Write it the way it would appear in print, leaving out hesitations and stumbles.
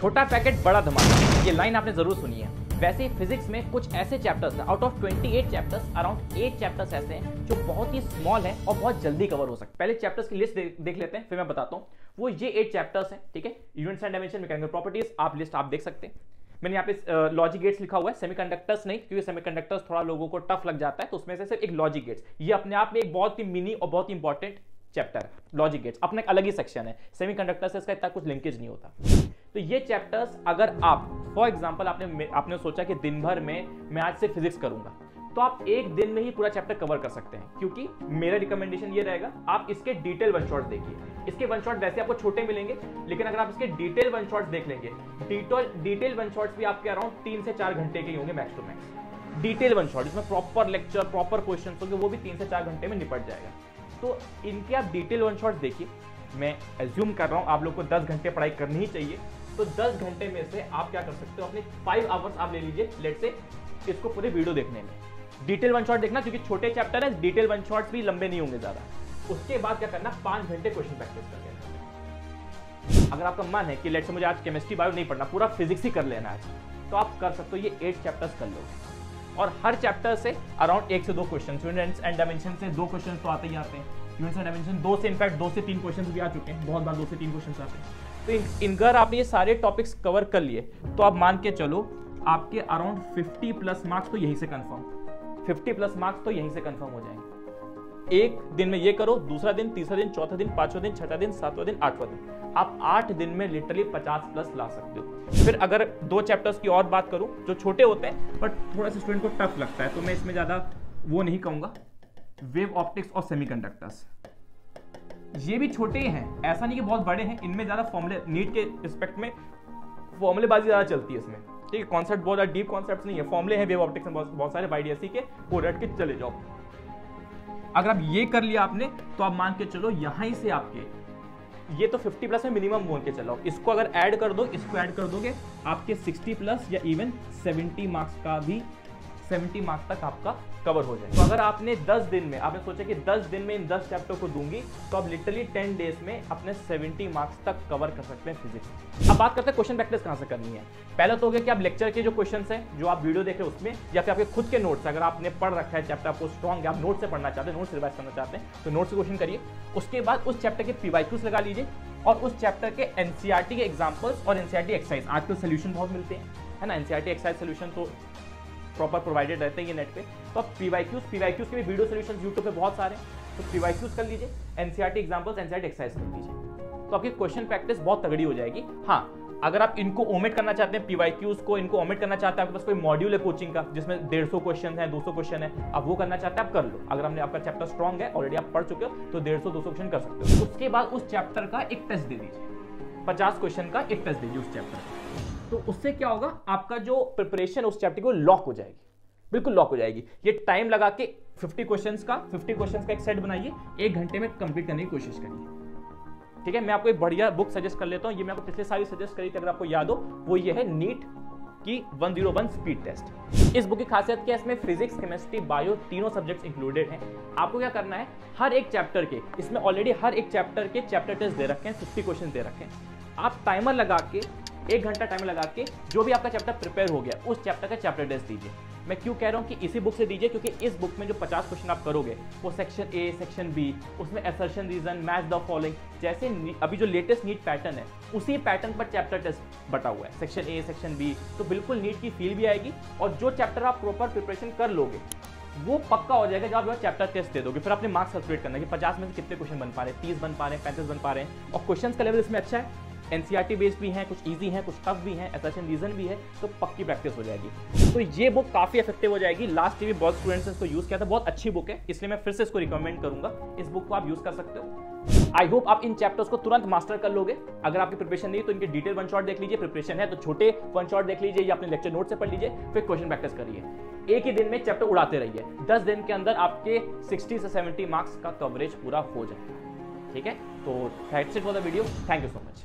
छोटा पैकेट बड़ा धमाका, ये लाइन आपने जरूर सुनी है। वैसे फिजिक्स में कुछ ऐसे चैप्टर्स हैं, out of 28 chapters around 8 chapters ऐसे हैं जो बहुत ही स्मॉल है और बहुत जल्दी कवर हो सकते हैं। पहले चैप्टर्स की लिस्ट देख लेते हैं, फिर मैं बताता हूँ। वो ये 8 चैप्टर्स हैं, ठीक है। Units and dimension, mechanical properties, आप लिस्ट आप देख सकते हैं। मैंने यहाँ पे लॉजिक गेट्स लिखा हुआ है, सेमीकंडक्टर्स नहीं, क्योंकि सेमीकंडक्टर्स थोड़ा लोगों को टफ लग जाता है, तो उसमें से सिर्फ एक लॉजिक गेट्स, ये अपने आप में एक बहुत ही मिनी और बहुत ही इंपॉर्टेंट चैप्टर है। लॉजिक गेट्स अपना एक अलग ही सेक्शन है, सेमीकंडक्टर से इसका इतना कुछ लिंकेज नहीं होता। तो ये चैप्टर्स अगर आप फॉर एग्जांपल आपने सोचा कि दिन भर में मैं आज से फिजिक्स करूंगा, तो आप एक दिन में ही पूरा चैप्टर कवर कर सकते हैं। क्योंकि मेरा रिकमेंडेशन ये रहेगा, आप इसके डिटेल वन शॉट्स देखिए। इसके वन शॉट वैसे आपको छोटे मिलेंगे, लेकिन अगर आप इसके डिटेल वन शॉट्स देख लेंगे, डिटेल वन शॉट्स भी आपके अराउंड 3 से 4 घंटे के होंगे max to max. Detail one shot, इसमें प्रॉपर लेक्चर, प्रॉपर क्वेश्चन होंगे, वो भी 3 से 4 घंटे में निपट जाएगा। तो इनके आप डिटेल वन शॉट्स देखिए। मैं एज्यूम कर रहा हूँ आप लोग को 10 घंटे पढ़ाई करनी ही चाहिए, तो 10 घंटे में से आप क्या कर सकते हो, अपने 5 आवर्स आप ले लीजिए लेट से इसको पूरे वीडियो देखने में। डिटेल वन शॉट देखना, क्योंकि छोटे चैप्टर है, डिटेल वन शॉट्स भी लंबे नहीं होंगे ज्यादा। उसके बाद क्या करना, 5 घंटे क्वेश्चन प्रैक्टिस कर लेना। अगर आपका मन है कि लेट से मुझे आज केमिस्ट्री बायो नहीं पढ़ना, पूरा फिजिक्स ही कर लेना है, तो आप कर सकते हो। ये 8 चैप्टर्स कर लो और हर चैप्टर से अराउंड 1 से 2 क्वेश्चन, यूनिट्स एंड डायमेंशन से 2 क्वेश्चन तो आते ही आते हैं। यूनिट्स एंड डायमेंशन 2 से इनफैक्ट 2 से 3 क्वेश्चन भी आ चुके हैं, बहुत बार 2 से 3 क्वेश्चन आते हैं। तो इनकर आपने ये सारे टॉपिक्स कवर कर लिए, तो आप मान के चलो आपके अराउंड 50 प्लस मार्क्स तो यहीं से कंफर्म, 50 प्लस मार्क्स तो यहीं से कंफर्म हो जाएंगे। एक दिन में ये करो, दूसरा दिन, तीसरा दिन, चौथा दिन, पांचवा दिन, छठा दिन, सातवां दिन, 8वां दिन, आप 8 दिन में लिटरली 50 प्लस ला सकते हो। फिर अगर 2 चैप्टर्स की और बात करूं जो छोटे होते हैं बट थोड़ा सा स्टूडेंट को टफ लगता है, तो मैं इसमें ज्यादा वो नहीं कहूंगा। वेव ऑप्टिक्स और सेमीकंडक्टर्स, ये भी छोटे हैं, ऐसा नहीं कि बहुत बड़े हैं। इनमें ज्यादा फॉर्मूले, नीट के रिस्पेक्ट में फॉर्मूलेबाजी ज्यादा चलती है इसमें, ठीक है। कॉन्सेप्ट बहुत ज्यादा डीप कॉन्सेप्ट नहीं है, फॉर्मूले हैं वेव ऑप्टिक्स में बहुत सारे वाईडीएससी के, वो रट के चले जाओ। अगर आप ये कर लिया आपने, तो आप मान के चलो यहां से आपके ये तो 50 प्लस में मिनिमम बोल के चलो। इसको अगर ऐड कर दो, इसको ऐड कर दोगे, आपके 60 प्लस या इवन 70 मार्क्स का भी 70 मार्क्स तक आपका कवर हो जाए। तो अगर आपने 10 दिन में, आपने सोचा कि 10 दिन में इन 10 चैप्टर को दूंगी, तो आप लिटरली 10 डेज में अपने 70 मार्क्स तक कवर कर सकते हैं फिजिक्स। अब बात करते हैं क्वेश्चन प्रैक्टिस कहां से करनी है। पहले तो हो गया कि आप लेक्चर के जो क्वेश्चंस हैं, जो आप वीडियो देख रहे हैं उसमें, या फिर आपके खुद के नोट्स, अगर आपने पढ़ रखा है चैप्टर, आपको स्ट्रॉन्ग है, आप नोट से पढ़ना चाहते हैं, नोट से रिवाइज करना चाहते हैं, तो नोट से क्वेश्चन करिए। उसके बाद उस चैप्टर के पीवाईक्यूज लगा लीजिए और उस चैप्टर के एनसीईआरटी के एग्जांपल्स और एनसीईआरटी एक्सरसाइज, आजकल सोल्यूशन बहुत मिलते हैं, है ना। एनसीईआरटी एक्सरसाइज सोल्यूशन तो प्रॉपर प्रोवाइडेड रहते हैं ये नेट पे, तो आप पीवाईक्यूज के भी वीडियो सोल्यूशंस यूट्यूब पे बहुत सारे हैं, तो पीवाईक्यूज कर लीजिए, एनसीईआरटी एग्जांपल्स, एनसीईआरटी एक्सरसाइज कर लीजिए, तो आपकी क्वेश्चन प्रैक्टिस बहुत तगड़ी हो जाएगी। हाँ, अगर आप इनको ओमिट करना चाहते हैं, पीवाईक्यूज को इनको ओमिट करना चाहते हैं, आपके पास कोई मॉड्यूल है कोचिंग का जिसमें 150 क्वेश्चन है, 200 क्वेश्चन है, आप वो करना चाहते हैं, आप कर लो। अगर हमने आपका चैप्टर स्ट्रॉन्ग है, ऑलरेडी आप पढ़ चुके हो, तो 150-200 क्वेश्चन कर सकते हो। उसके बाद उस चैप्टर का एक टेस्ट दे दीजिए, 50 क्वेश्चन का एक टेस्ट दीजिए उस चैप्टर का। तो उससे क्या होगा, आपका जो प्रिपरेशन उस चैप्टर को लॉक हो जाएगी, बिल्कुल लॉक हो जाएगी। ये टाइम लगा के 50 क्वेश्चंस का एक सेट बनाइए, 1 घंटे में कंप्लीट करने की कोशिश करिए, ठीक है। मैं आपको एक बढ़िया बुक सजेस्ट कर लेता हूं, ये मैं आपको पिछले साल ही सजेस्ट करी थी, अगर आपको याद हो, वो ये है नीट की 101 स्पीड टेस्ट। इस बुक की खासियत क्या है, इसमें फिजिक्स, केमिस्ट्री, बायो तीनों सब्जेक्ट्स इंक्लूडेड हैं। आपको क्या करना है, हर एक चैप्टर के, इसमें ऑलरेडी हर एक चैप्टर के चैप्टर टेस्ट दे रखे हैं, 50 क्वेश्चन दे रखे हैं। आप टाइमर लगा के 1 घंटा टाइमर लगा के जो भी आपका चैप्टर प्रिपेयर हो गया, उस चैप्टर का चैप्टर टेस्ट दीजिए। मैं क्यों कह रहा हूं कि इसी बुक से दीजिए, क्योंकि इस बुक में जो 50 क्वेश्चन आप करोगे, वो सेक्शन ए, सेक्शन बी, उसमें assertion, reason, match the following, जैसे अभी जो लेटेस्ट नीट पैटर्न है, उसी पैटर्न पर चैप्टर टेस्ट बटा हुआ है, सेक्शन ए, सेक्शन बी, तो बिल्कुल नीट की फील भी आएगी। और जो चैप्टर आप प्रॉपर प्रिपरेशन कर लोगे, वो पक्का हो जाएगा जब आप चैप्टर टेस्ट दे दोगे। फिर अपने मार्क्स कैलकुलेट करना कि 50 में से कितने क्वेश्चन बन पा रहे हैं, 30 बन पा रहे हैं, 35 बन पा रहे हैं। और क्वेश्चन का लेवल इसमें अच्छा है, एनसीईआरटी बेस्ड भी हैं, कुछ इजी हैं, कुछ टफ भी हैं, असर्शन रीजन भी है, तो पक्की प्रैक्टिस हो जाएगी। तो ये बुक काफी इफेक्टिव हो जाएगी। लास्ट ईयर भी बहुत स्टूडेंट्स ने इसको यूज किया था, बहुत अच्छी बुक है, इसलिए मैं फिर से इसको रिकमेंड करूंगा। इस बुक को आप यूज कर सकते हो। आई होप आप इन चैप्टर्स को तुरंत मास्टर कर लोगे। अगर आपकी प्रिपरेशन नहीं तो इनके डिटेल वन शॉट देख लीजिए, प्रिपरेशन है तो छोटे वन शॉट देख लीजिए या अपने लेक्चर नोट से पढ़ लीजिए, फिर क्वेश्चन प्रैक्टिस करिए। एक ही दिन में चैप्टर उड़ाते रहिए, 10 दिन के अंदर आपके 60 से 70 मार्क्स का कवरेज पूरा हो जाएगा, ठीक है। तो that's it for the video, thank you so much.